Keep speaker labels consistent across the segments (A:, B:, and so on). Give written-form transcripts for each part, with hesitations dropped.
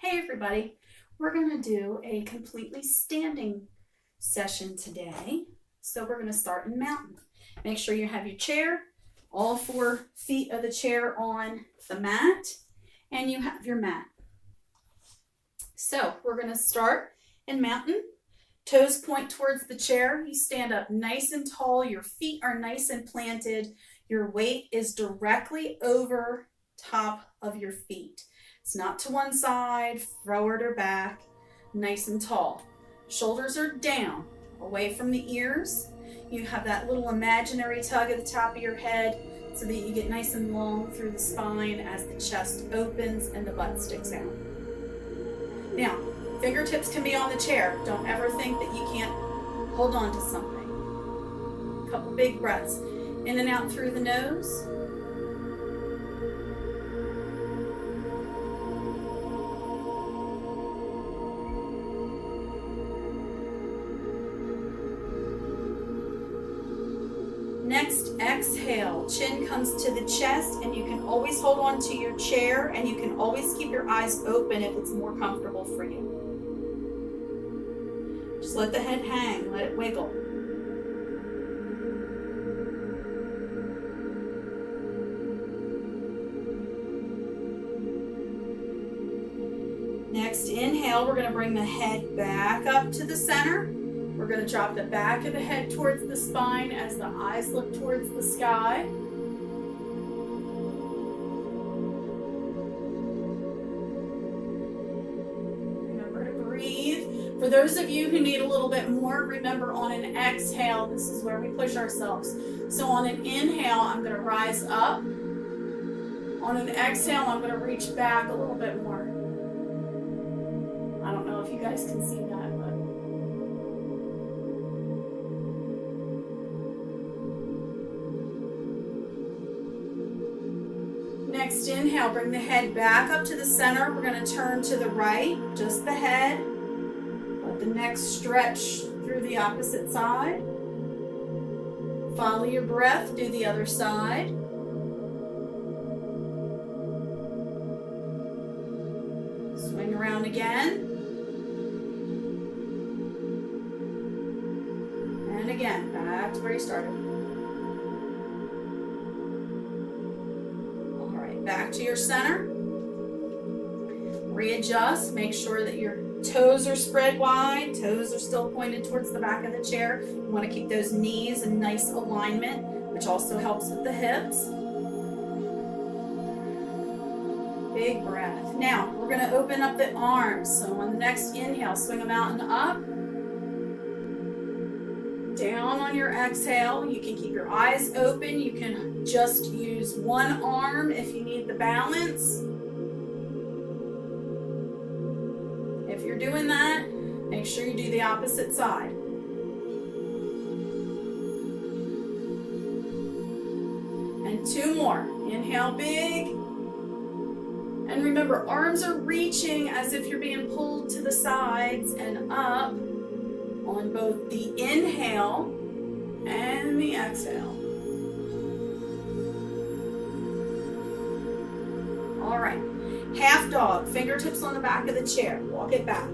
A: Hey everybody, we're going to do a completely standing session today. So we're going to start in mountain. Make sure you have your chair, all 4 feet of the chair on the mat, and you have your mat. So we're going to start in mountain. Toes point towards the chair. You stand up nice and tall. Your feet are nice and planted. Your weight is directly over top of your feet. It's not to one side, forward or back, nice and tall. Shoulders are down, away from the ears. You have that little imaginary tug at the top of your head so that you get nice and long through the spine as the chest opens and the butt sticks out. Now, fingertips can be on the chair. Don't ever think that you can't hold on to something. A couple big breaths. In and out through the nose. Next, exhale. Chin comes to the chest, and you can always hold on to your chair, and you can always keep your eyes open if it's more comfortable for you. Just let the head hang, let it wiggle. Next, inhale, we're going to bring the head back up to the center. We're going to drop the back of the head towards the spine as the eyes look towards the sky. Remember to breathe. For those of you who need a little bit more, remember on an exhale, this is where we push ourselves. So on an inhale, I'm going to rise up. On an exhale, I'm going to reach back a little bit more. I don't know if you guys can see that, but next inhale, bring the head back up to the center. We're going to turn to the right, just the head. Let the neck stretch through the opposite side. Follow your breath, do the other side. Swing around again. And again, back to where you started. All right, back to your center. Readjust, make sure that your toes are spread wide. Toes are still pointed towards the back of the chair. You want to keep those knees in nice alignment, which also helps with the hips. Big breath. Now, we're going to open up the arms. So on the next inhale, swing them out and up. Down on your exhale. You can keep your eyes open. You can just use one arm if you need the balance. If you're doing that, make sure you do the opposite side. And 2 more. Inhale big. And remember, arms are reaching as if you're being pulled to the sides and up on both the inhale and the exhale. All right, half dog, fingertips on the back of the chair. Walk it back.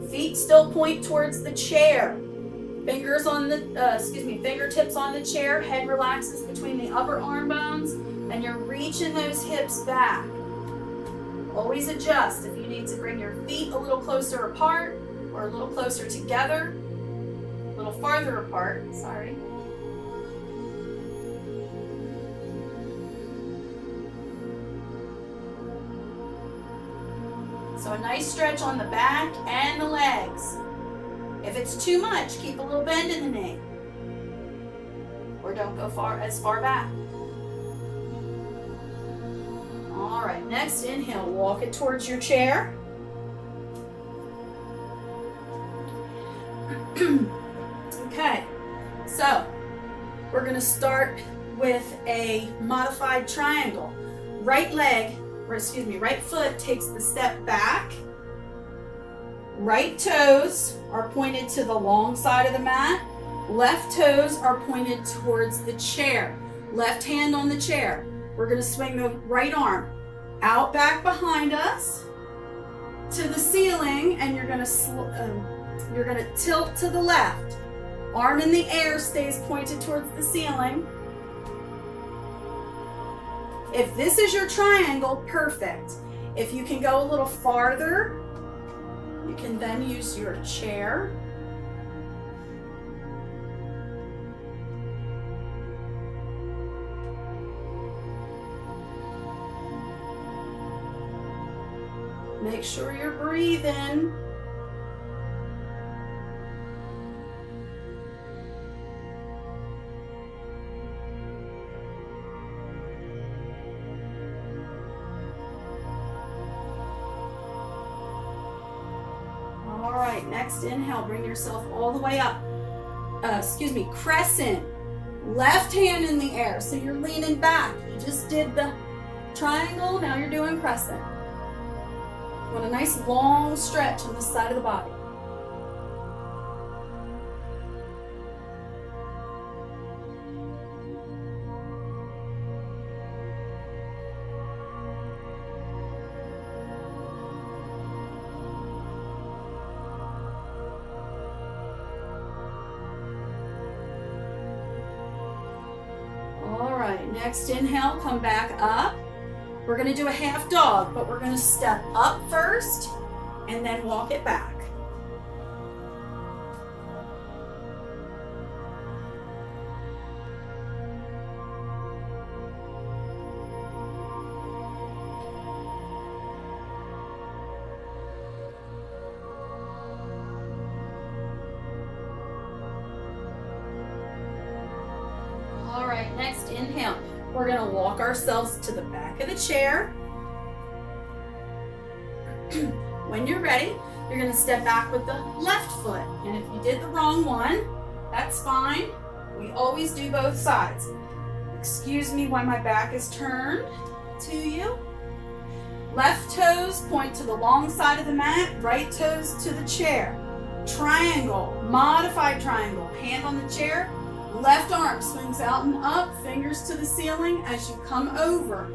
A: Feet still point towards the chair. Fingertips on the chair. Head relaxes between the upper arm bones. And you're reaching those hips back. Always adjust if you need to bring your feet a little closer apart or a little closer together, a little farther apart, sorry. So a nice stretch on the back and the legs. If it's too much, keep a little bend in the knee. Or don't go as far back. All right, next inhale, walk it towards your chair. Okay, so we're going to start with a modified triangle. Right foot takes the step back. Right toes are pointed to the long side of the mat. Left toes are pointed towards the chair. Left hand on the chair. We're going to swing the right arm Out back behind us to the ceiling, and you're gonna tilt to the left. Arm in the air stays pointed towards the ceiling. If this is your triangle, perfect. If you can go a little farther, you can then use your chair. Make sure you're breathing. All right, next inhale, bring yourself all the way up. Crescent. Left hand in the air, so you're leaning back. You just did the triangle, now you're doing crescent. Want a nice long stretch on this side of the body. All right, next inhale, come back up. We're going to do a half dog, but we're going to step up first and then walk it back. All right, next inhale. We're going to walk ourselves to the back of the chair. When you're ready, you're going to step back with the left foot. And if you did the wrong one, that's fine. We always do both sides. Excuse me while my back is turned to you. Left toes point to the long side of the mat, right toes to the chair. Triangle, modified triangle, hand on the chair. Left arm swings out and up, fingers to the ceiling as you come over.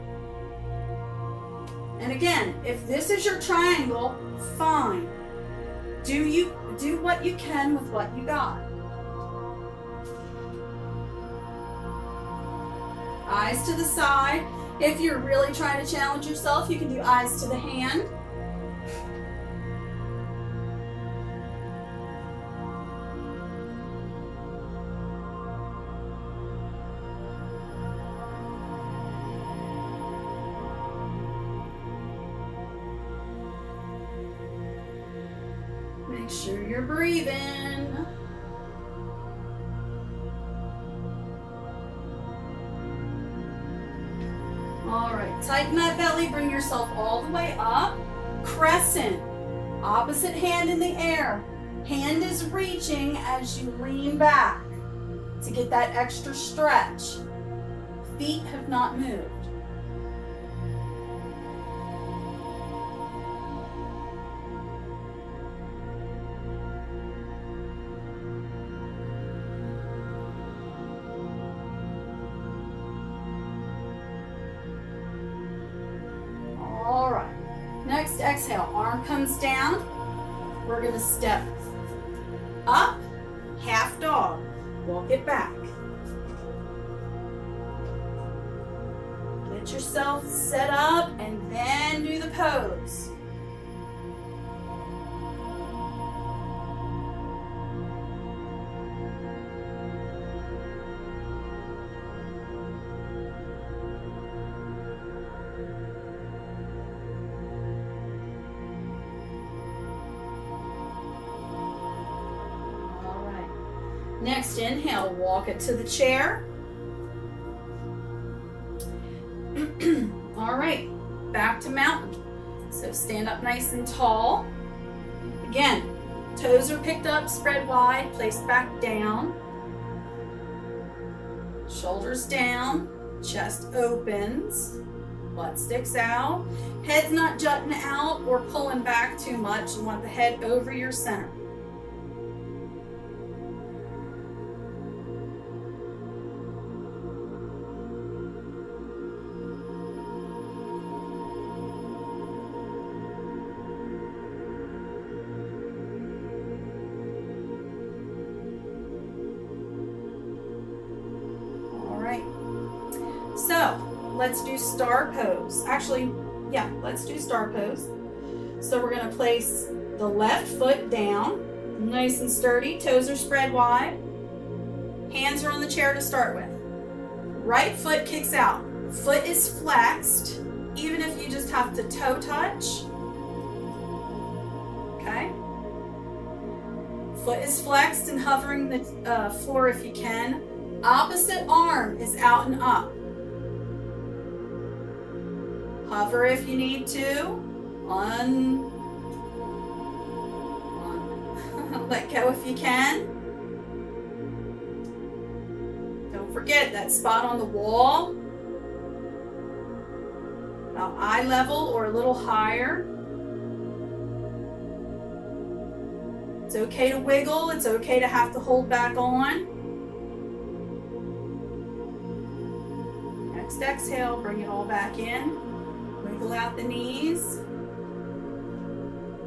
A: And again, if this is your triangle, fine. Do what you can with what you got. Eyes to the side. If you're really trying to challenge yourself, you can do eyes to the hand. Make sure you're breathing. All right, tighten that belly, bring yourself all the way up. Crescent, opposite hand in the air. Hand is reaching as you lean back to get that extra stretch. Feet have not moved. Next exhale, arm comes down. We're going to step up, half dog. Walk it back. Get yourself set up and then do the pose. Next inhale, walk it to the chair. All right, back to mountain. So stand up nice and tall. Again, toes are picked up, spread wide, placed back down. Shoulders down, chest opens, butt sticks out. Head's not jutting out or pulling back too much. You want the head over your center. So let's do star pose. Actually, yeah, let's do star pose. So we're going to place the left foot down, nice and sturdy, toes are spread wide, hands are on the chair to start with. Right foot kicks out, foot is flexed, even if you just have to toe touch. Okay. Foot is flexed and hovering the floor if you can. Opposite arm is out and up. Hover if you need to. Let go if you can. Don't forget that spot on the wall, about eye level or a little higher. It's okay to wiggle. It's okay to have to hold back on. Next exhale, bring it all back in. Wiggle out the knees.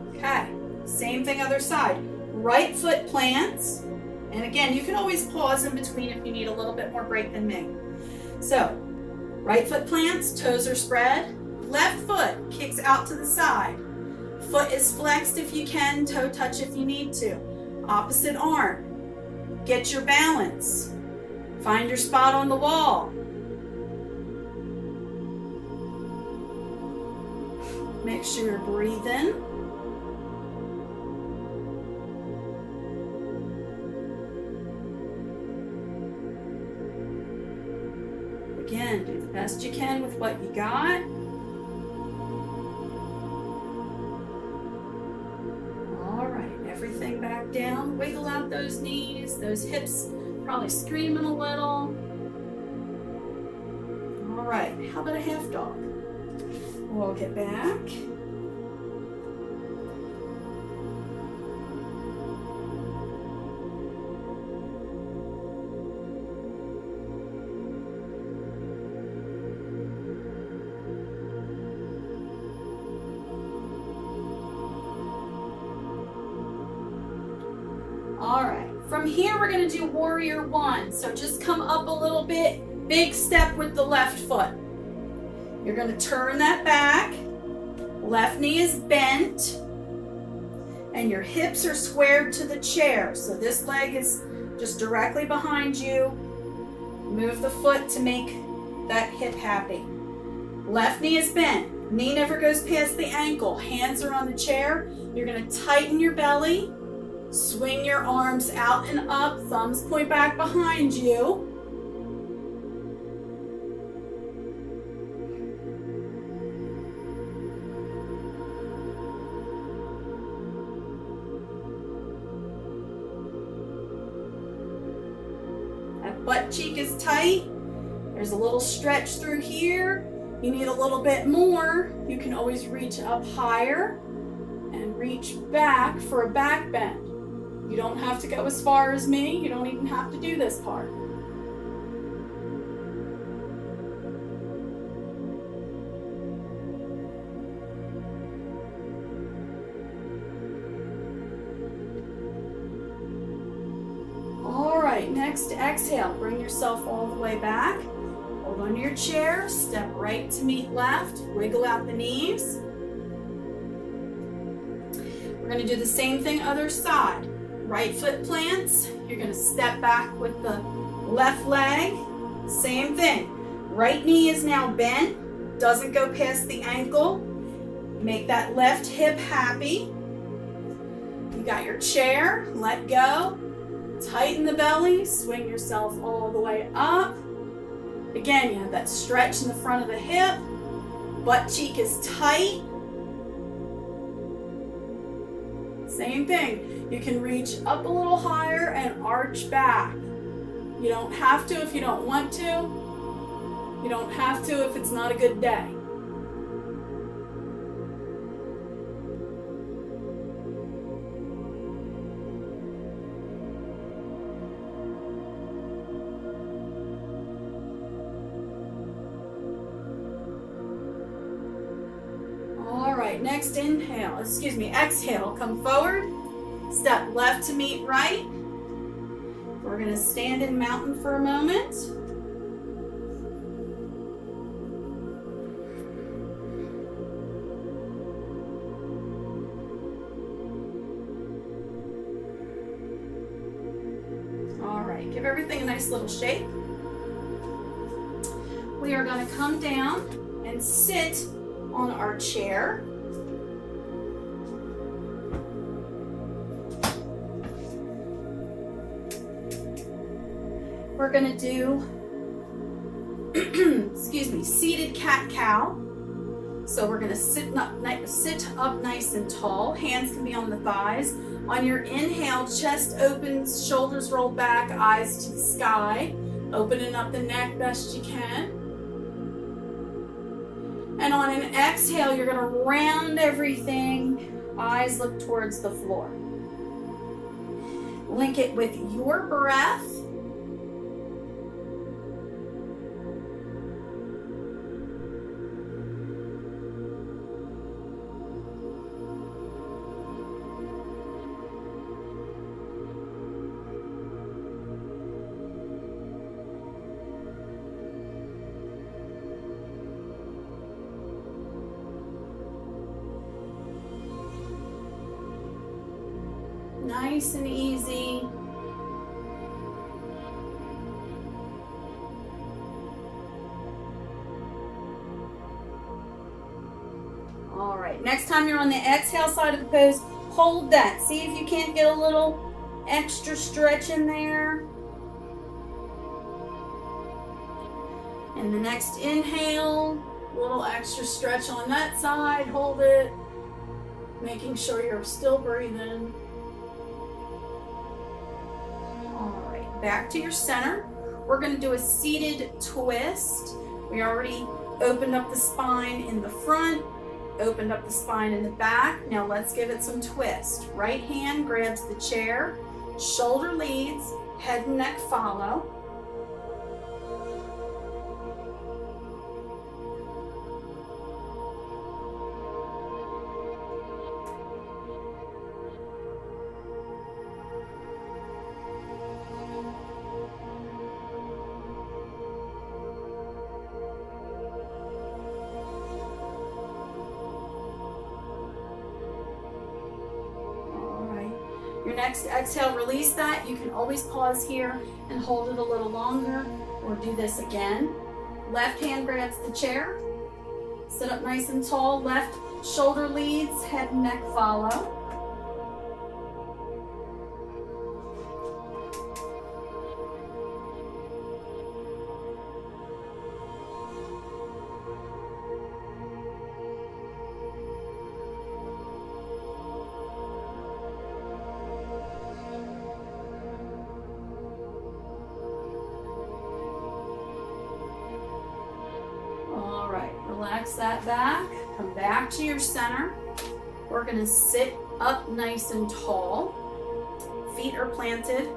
A: Okay, same thing other side. Right foot plants. And again, you can always pause in between if you need a little bit more break than me. So, right foot plants, toes are spread. Left foot kicks out to the side. Foot is flexed if you can, toe touch if you need to. Opposite arm. Get your balance. Find your spot on the wall. Make sure you're breathing. Again, do the best you can with what you got. All right, everything back down. Wiggle out those knees, those hips probably screaming a little. All right, how about a half dog? We'll get back. All right, from here we're going to do warrior one. So just come up a little bit, big step with the left foot. You're going to turn that back, left knee is bent, and your hips are squared to the chair. So this leg is just directly behind you. Move the foot to make that hip happy. Left knee is bent, knee never goes past the ankle, hands are on the chair. You're going to tighten your belly, swing your arms out and up, thumbs point back behind you. Butt cheek is tight. There's a little stretch through here. You need a little bit more. You can always reach up higher and reach back for a back bend. You don't have to go as far as me. You don't even have to do this part. Next, exhale, bring yourself all the way back. Hold on to your chair, step right to meet left, wiggle out the knees. We're going to do the same thing other side. Right foot plants, you're going to step back with the left leg. Same thing. Right knee is now bent, doesn't go past the ankle. Make that left hip happy. You got your chair, let go. Tighten the belly, swing yourself all the way up. Again, you have that stretch in the front of the hip. Butt cheek is tight. Same thing. You can reach up a little higher and arch back. You don't have to if you don't want to. You don't have to if it's not a good day. Next exhale, come forward, step left to meet right. We're going to stand in mountain for a moment. Give everything a nice little shake. We are going to come down and sit on our chair. We're going to do, excuse me, seated cat-cow. So we're going to sit up nice and tall. Hands can be on the thighs. On your inhale, chest opens, shoulders roll back, eyes to the sky. Opening up the neck best you can. And on an exhale, you're going to round everything. Eyes look towards the floor. Link it with your breath. Nice and easy. All right, next time you're on the exhale side of the pose, hold that. See if you can't get a little extra stretch in there. And the next inhale, a little extra stretch on that side. Hold it, making sure you're still breathing. All right, back to your center. We're going to do a seated twist. We already opened up the spine in the front, opened up the spine in the back. Now let's give it some twist. Right hand grabs the chair, shoulder leads, head and neck follow. Your next exhale, release that. You can always pause here and hold it a little longer, or do this again. Left hand grabs the chair. Sit up nice and tall. Left shoulder leads, head and neck follow. Relax that back, come back to your center. We're going to sit up nice and tall. Feet are planted.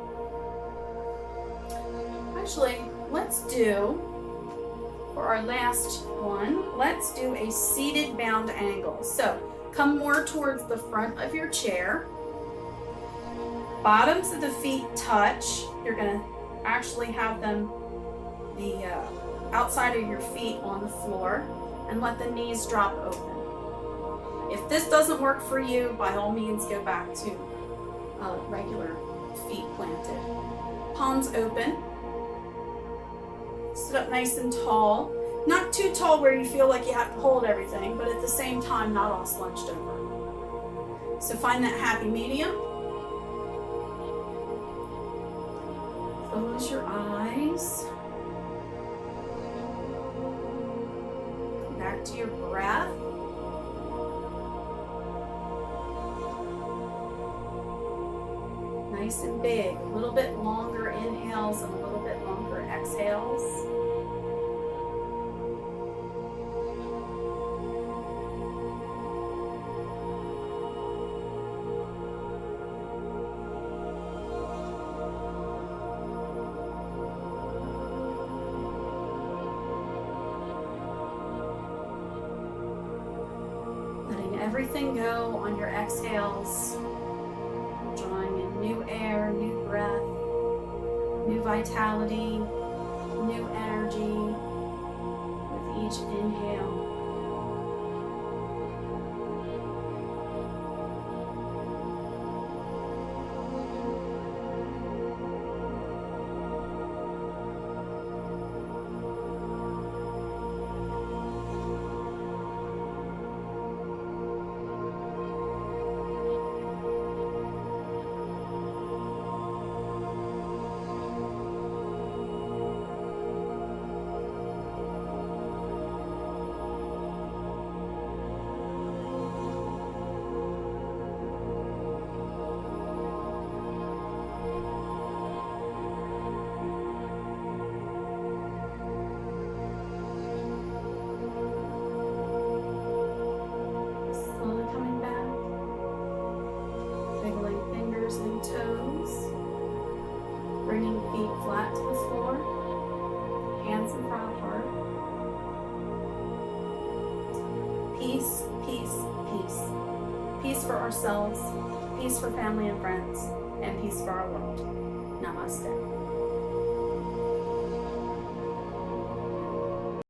A: Actually, let's do, for our last one, let's do a seated bound angle. So come more towards the front of your chair. Bottoms of the feet touch. You're going to actually have them, the outside of your feet on the floor, and let the knees drop open. If this doesn't work for you, by all means go back to regular feet planted. Palms open. Sit up nice and tall. Not too tall where you feel like you have to hold everything, but at the same time not all slunched over. So find that happy medium. Close your eyes. Back to your breath. Nice and big. A little bit longer inhales and a little bit longer exhales. Everything go on your exhales, drawing in new air, new breath, new vitality, new energy with each inhale. peace, peace, peace. Peace for ourselves, peace for family and friends, and peace for our world. Namaste.